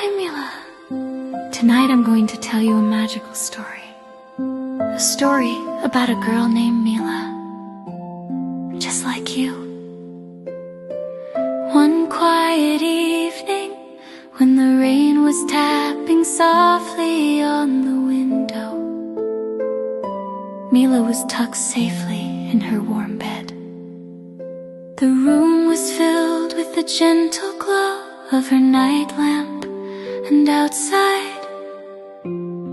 Hi, Mila. Tonight I'm going to tell you a magical story. A story about a girl named Mila. Just like you. One quiet evening, when the rain was tapping softly on the window, Mila was tucked safely in her warm bed. The room was filled with the gentle glow of her night lamp, and outside,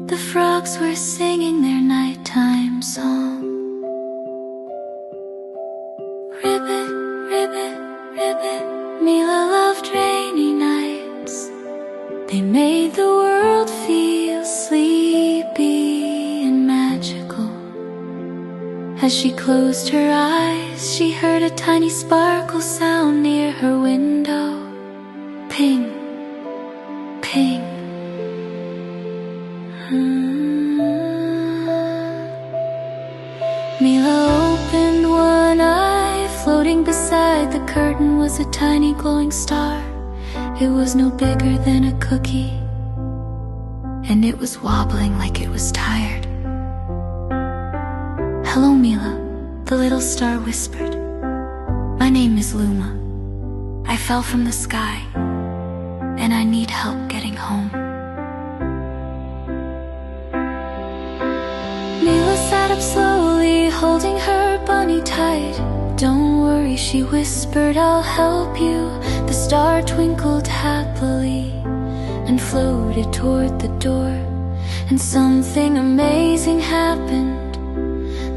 the frogs were singing their nighttime song. Ribbit, ribbit, ribbit, Mila loved rainy nights. They made the world feel sleepy and magical. As she closed her eyes, she heard a tiny sparkle sound near her window. Ping, ping. Mila opened one eye. Floating beside the curtain was a tiny glowing star. It was no bigger than a cookie, and it was wobbling like it was tired. "Hello, Mila," the little star whispered. "My name is Luma. I fell from the sky, and I need help getting home." Mila sat up slowly, holding her bunny tight. "Don't worry," she whispered, "I'll help you." The star twinkled happily and floated toward the door, and something amazing happened.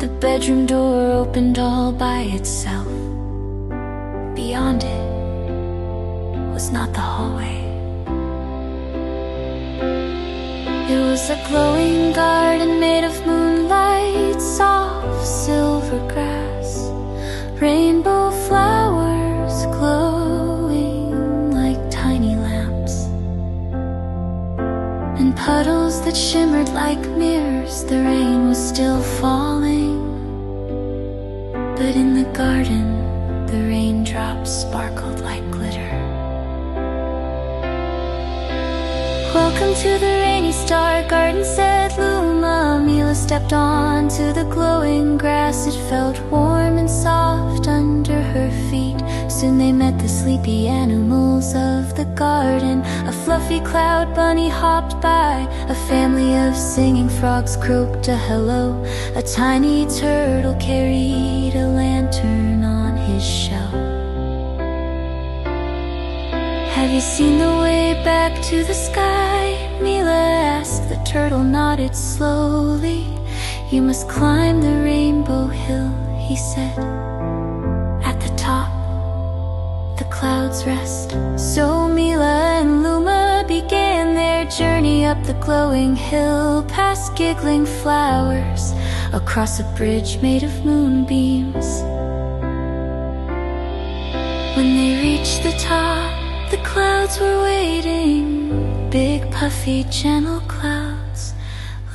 The bedroom door opened all by itself. Beyond it was not the hallway. It was a glowing garden made of moonlight, soft silver grass, rainbow flowers glowing like tiny lamps, and puddles that shimmered like mirrors. The rain was still falling, but in the garden, the raindrops sparkled like glitter. "Welcome to the rainy star garden," said Luma. Mila stepped onto the glowing grass. It felt warm and soft under her feet. Soon they met the sleepy animals of the garden. A fluffy cloud bunny hopped by. A family of singing frogs croaked a hello. A tiny turtle carried a lantern on his shell. "Have you seen the way back to the sky?" Mila asked. The turtle nodded slowly. "You must climb the rainbow hill," he said. "At the top, the clouds rest." So Mila and Luma began their journey up the glowing hill, past giggling flowers, across a bridge made of moonbeams. When they reached the top, the clouds were waiting, big, puffy, gentle clouds.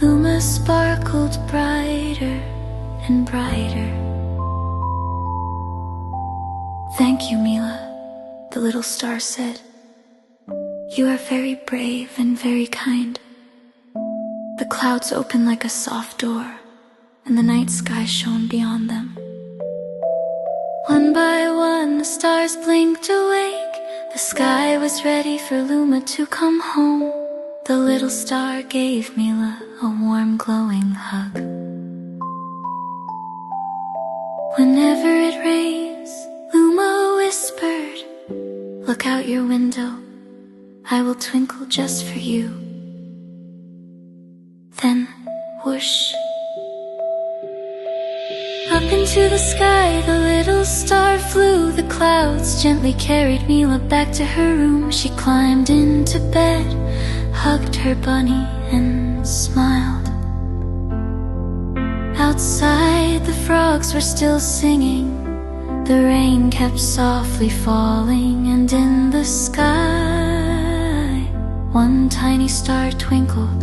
Luma sparkled brighter and brighter. "Thank you, Mila," the little star said. "You are very brave and very kind." The clouds opened like a soft door, and the night sky shone beyond them. One by one, the stars blinked awake. The sky was ready for Luma to come home. The little star gave Mila a warm, glowing hug. "Whenever it rains," Luma whispered, "look out your window. I will twinkle just for you." Then, whoosh. Up into the sky, the little star flew. The clouds gently carried Mila back to her room. She climbed into bed, hugged her bunny, and smiled. Outside, the frogs were still singing. The rain kept softly falling, and in the sky, one tiny star twinkled,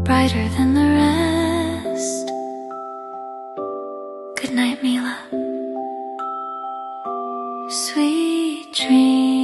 brighter than the rest. Good night, Mila. Sweet dreams.